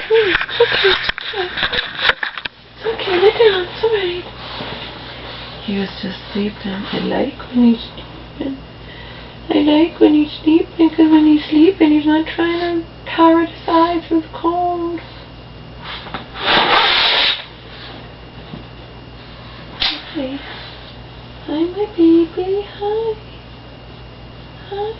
It's okay, lay down, it's alright. He was just sleeping. I like when he's sleeping. I like when he's sleeping, because when he's sleeping, he's not trying to power his eyes with cold. Hi. Hi, my baby. Hi. Hi.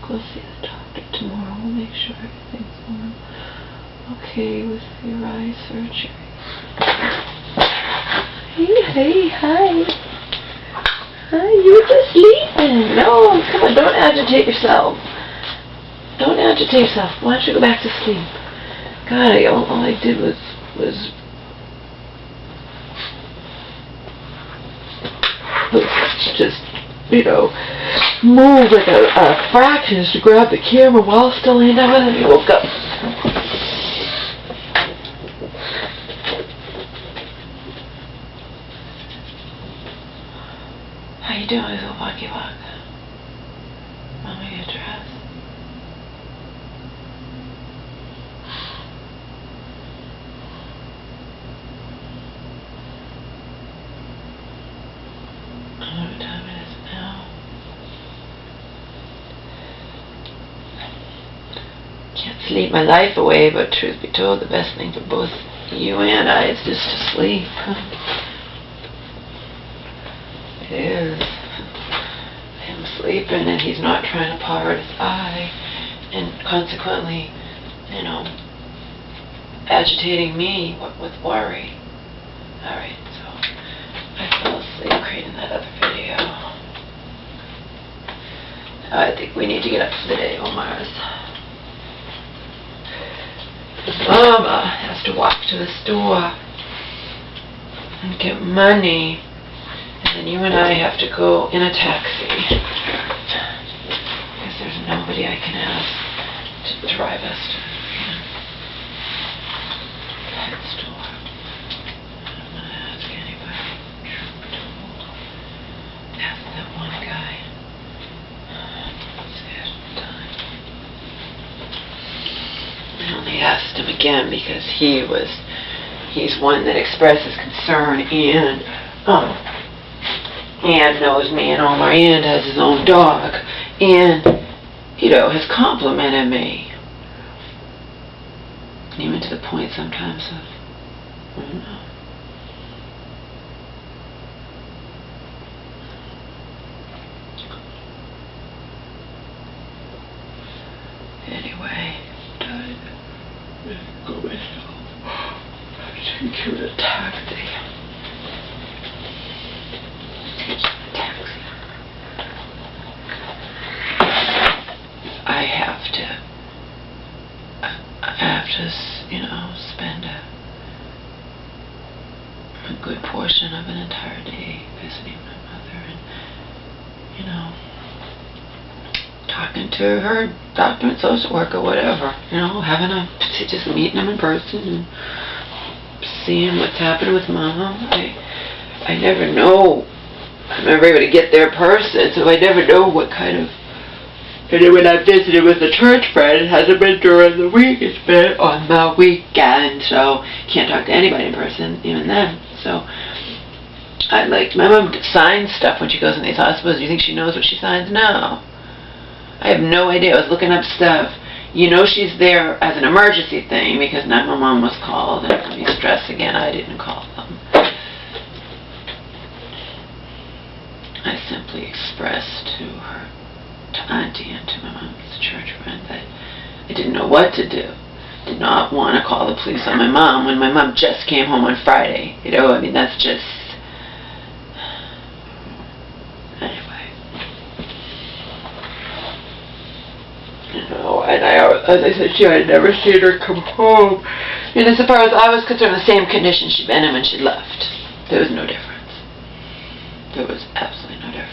We'll see the doctor tomorrow. We'll make sure everything's going okay with your eye surgery. Hey, hi. Hi, you're just sleeping. No, come on, don't agitate yourself. Don't agitate yourself. Why don't you go back to sleep? God, all I did was just, move like a fraction to grab the camera while still laying down, and then he woke up. How you doing, little walkie walk? Mama, get dressed. I don't know what time it is now. Can't sleep my life away, but truth be told, the best thing for both you and I is just to sleep. It is. Him sleeping and he's not trying to power his eye, and consequently, agitating me with worry. Alright, so I fell asleep creating that other video. I think we need to get up for the day, Omar's. Mama has to walk to the store and get money, and then you and I have to go in a taxi, because there's nobody I can ask to drive us to the pet store. I don't want to ask anybody. Truth told, ask that one guy. I only asked him again because he's one that expresses concern and knows me and Omar and has his own dog and, has complimented me. Even to the point sometimes of, I don't know. Anyway, go myself. Take you to a taxi. I have to, spend a good portion of an entire day visiting my mother and, talking to her doctor and social worker, whatever, just meeting them in person and seeing what's happening with Mom. I never know. I'm never able to get their person, so I never know what kind of. And then when I visited with a church friend, it hasn't been during the week, it's been on the weekend, so can't talk to anybody in person even then. So my mom signs stuff when she goes in these hospitals. Do you think she knows what she signs? No. I have no idea. I was looking up stuff. She's there as an emergency thing because 911 was called, and let me stress again, I didn't call them. I simply expressed to her, to Auntie and to my mom's church friend, that I didn't know what to do. Did not want to call the police on my mom when my mom just came home on Friday. That's just... Anyway. And as I said to you, I'd never seen her come home. And as far as I was concerned, the same condition she'd been in when she left. There was no difference. There was absolutely no difference.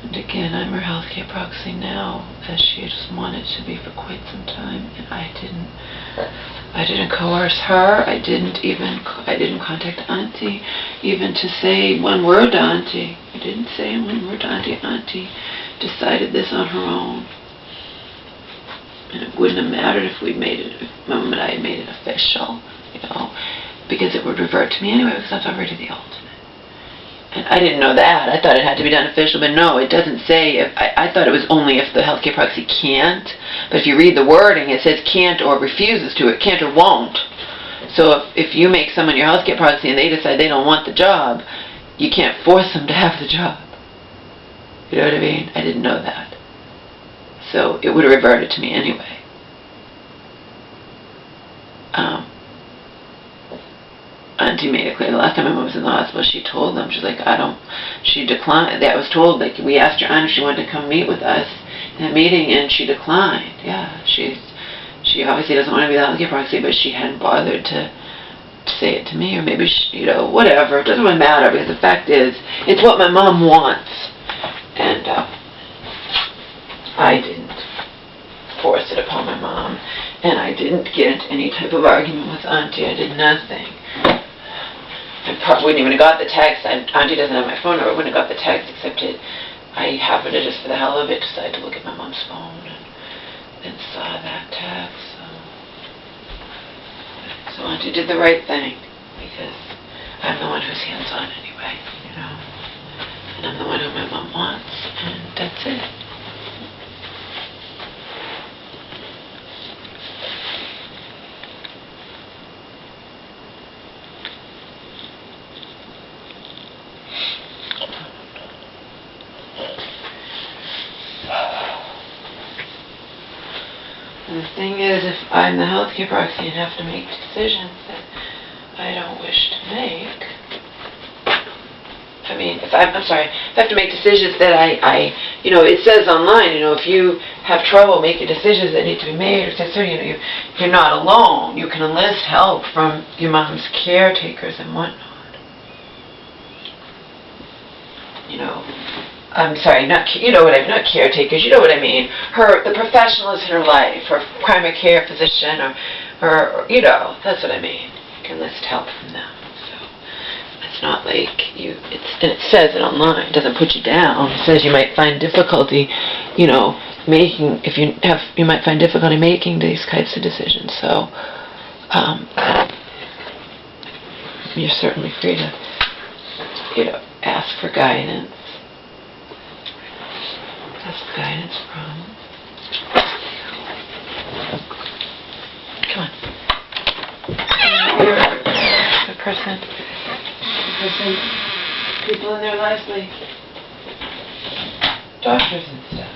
And again, I'm her healthcare proxy now, as she just wanted to be for quite some time, and I didn't coerce her. I didn't contact Auntie even to say one word to Auntie. I didn't say one word to Auntie. Auntie decided this on her own. And it wouldn't have mattered if Mom and I had made it official, because it would revert to me anyway, because that's already the ultimate. And I didn't know that. I thought it had to be done official, but no, it doesn't say. I thought it was only if the healthcare proxy can't. But if you read the wording, it says can't or refuses to. It can't or won't. So if you make someone your healthcare proxy and they decide they don't want the job, you can't force them to have the job. You know what I mean? I didn't know that. So it would have reverted to me anyway. Auntie made it clear the last time my mom was in the hospital, she told them, she's like, she declined. I was told, like, we asked her aunt if she wanted to come meet with us in a meeting, and she declined. Yeah, she obviously doesn't want to be the healthcare proxy, but she hadn't bothered to say it to me, or maybe whatever. It doesn't really matter, because the fact is, it's what my mom wants. And I didn't force it upon my mom, and I didn't get into any type of argument with Auntie. I did nothing. I probably wouldn't even have got the text. Auntie doesn't have my phone number. I wouldn't have got the text, except I happened to, just for the hell of it, decide to look at my mom's phone and saw that text. So Auntie did the right thing, because I'm the one who's hands-on anyway, and I'm the one who my mom wants, and that's it. And the thing is, if I'm the healthcare proxy and have to make decisions that I don't wish to make, if I have to make decisions that it says online, if you have trouble making decisions that need to be made, or you're not alone. You can enlist help from your mom's caretakers and whatnot. I'm sorry, not caretakers, you know what I mean. The professionals in her life, her primary care physician, or that's what I mean. You can enlist help from them. So it's not like and it says it online. It doesn't put you down. It says you might find difficulty, you might find difficulty making these types of decisions. So you're certainly free to, ask for guidance. Ask guidance from. Come on. You're the person, people in their lives, like doctors and stuff.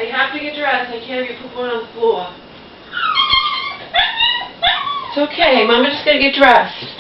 You have to get dressed. I can't have you poop on the floor. It's okay. Mama just gotta get dressed.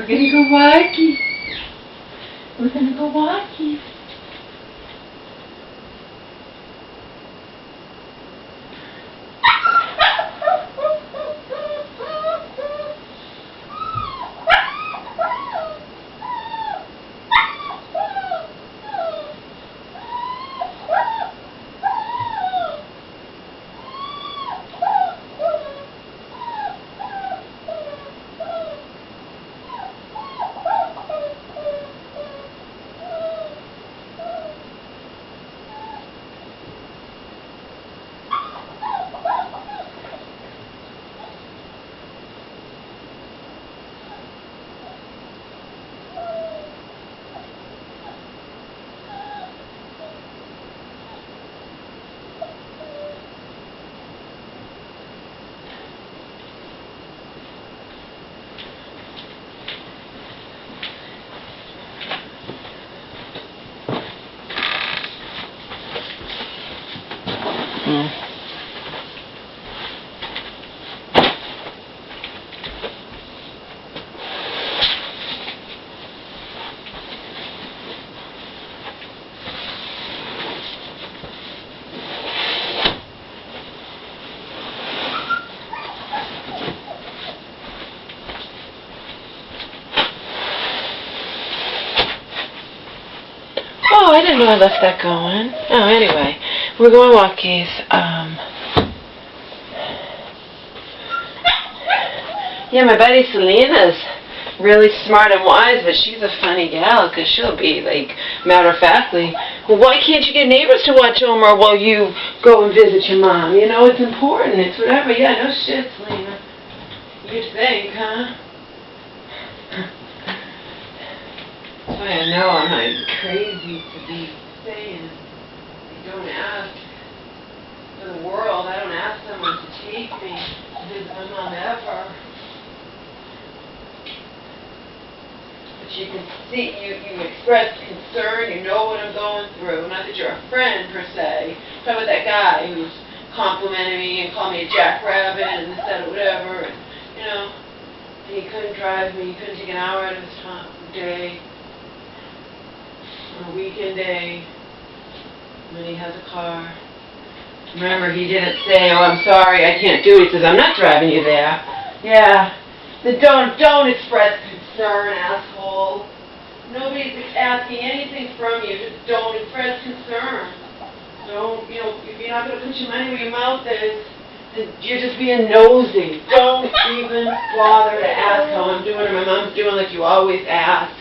We're gonna go walkie. We're gonna go walkie. Oh, I didn't know I left that going. Oh, anyway, we're going walkies. Yeah, my buddy Selena's really smart and wise, but she's a funny gal, because she'll be like, matter-of-factly, well, why can't you get neighbors to watch over while you go and visit your mom? You know, it's important, it's whatever. Yeah, no shit, Selena. You'd think, huh? That's why I know I'm not crazy to be saying, I don't ask for the world, I don't ask someone to take me to visit my mom ever. But you can see, you express concern, you know what I'm going through. Not that you're a friend, per se. Talk about that guy who's complimenting me and called me a jackrabbit and this, that, or whatever. And, you know, and he couldn't drive me, he couldn't take an hour out of his day, on a weekend day, when he has a car. Remember, he didn't say, oh, I'm sorry, I can't do it. He says, I'm not driving you there. Yeah. Then don't express concern, asshole. Nobody's asking anything from you. Just don't express concern. Don't, you know, if you're not going to put your money where your mouth is, then you're just being nosy. Don't even bother to ask how I'm doing or my mom's doing like you always ask.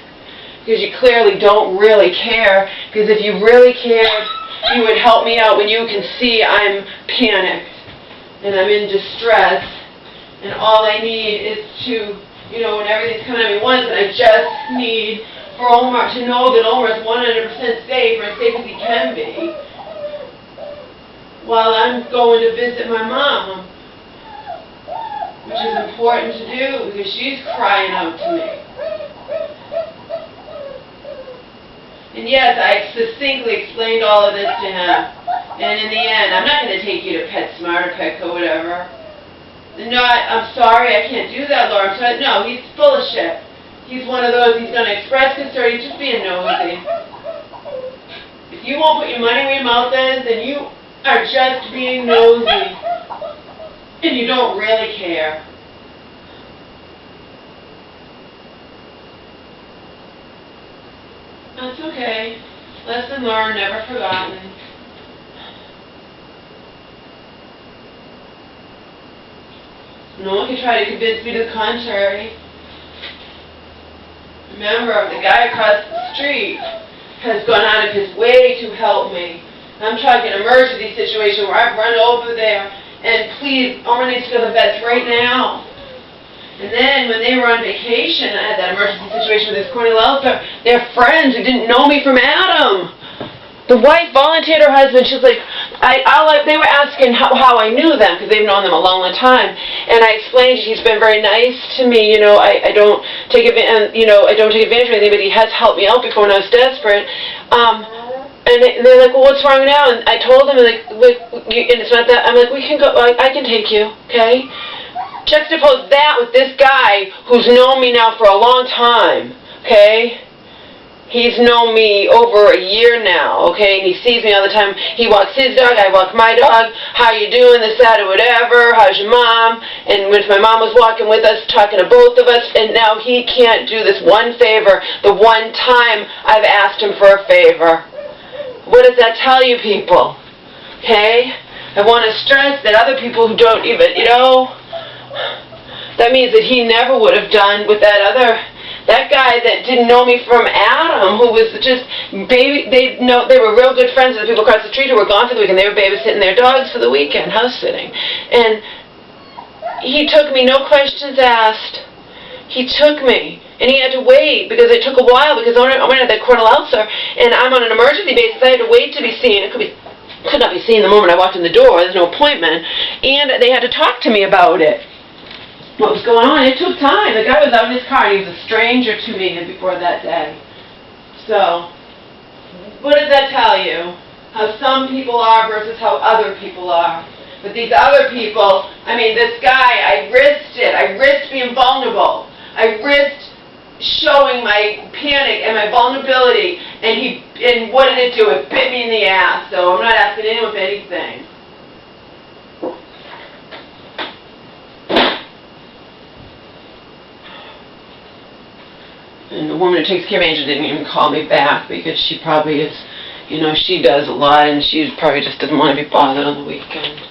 Because you clearly don't really care. Because if you really cared, you would help me out when you can see I'm panicked and I'm in distress. And all I need is to, you know, when everything's coming at me once, and I just need for Omar to know that Omar's 100% safe, or as safe as he can be, while I'm going to visit my mom, which is important to do because she's crying out to me. And yes, I succinctly explained all of this to him. And in the end, I'm not going to take you to PetSmart or Petco, whatever. No, I'm sorry, I can't do that, Laura. So, no, he's full of shit. He's one of those, he's going to express concern, he's just being nosy. If you won't put your money where your mouth is, then you are just being nosy. And you don't really care. That's okay. Lesson learned, never forgotten. No one can try to convince me to the contrary. Remember, the guy across the street has gone out of his way to help me. I'm talking an emergency situation where I've run over there, and please, Omar needs to go to the vets right now. And then when they were on vacation, I had that emergency situation with this Cornell Elster. They're friends who didn't know me from Adam. The wife volunteered her husband. She's like, they were asking how I knew them because they've known them a long, long time. And I explained he's been very nice to me. You know, I don't take advantage. You know, I don't take advantage of anything, but he has helped me out before when I was desperate. And they're like, well, what's wrong now? And I told them, and it's not that. I'm like, we can go. I can take you, okay? juxtapose that with this guy who's known me now for a long time, okay? He's known me over a year now, okay? And he sees me all the time. He walks his dog, I walk my dog. How you doing, this, that, or whatever. How's your mom? And if my mom was walking with us, talking to both of us, and now he can't do this one favor, the one time I've asked him for a favor. What does that tell you, people? Okay? I want to stress that other people who don't even, that means that he never would have done with that guy that didn't know me from Adam, who was just they were real good friends with the people across the street who were gone for the weekend. They were babysitting their dogs for the weekend, house sitting. And he took me, no questions asked. He took me. And he had to wait because it took a while because I went at that corneal ulcer and I'm on an emergency basis. I had to wait to be seen. It could not be seen the moment I walked in the door. There's no appointment. And they had to talk to me about it. What was going on? It took time. The guy was out in his car and he was a stranger to me before that day. So, what does that tell you? How some people are versus how other people are. But these other people, this guy, I risked it. I risked being vulnerable. I risked showing my panic and my vulnerability. And what did it do? It bit me in the ass. So I'm not asking anyone for anything. And the woman who takes care of Angel didn't even call me back because she probably is, she does a lot and she probably just doesn't want to be bothered on the weekend.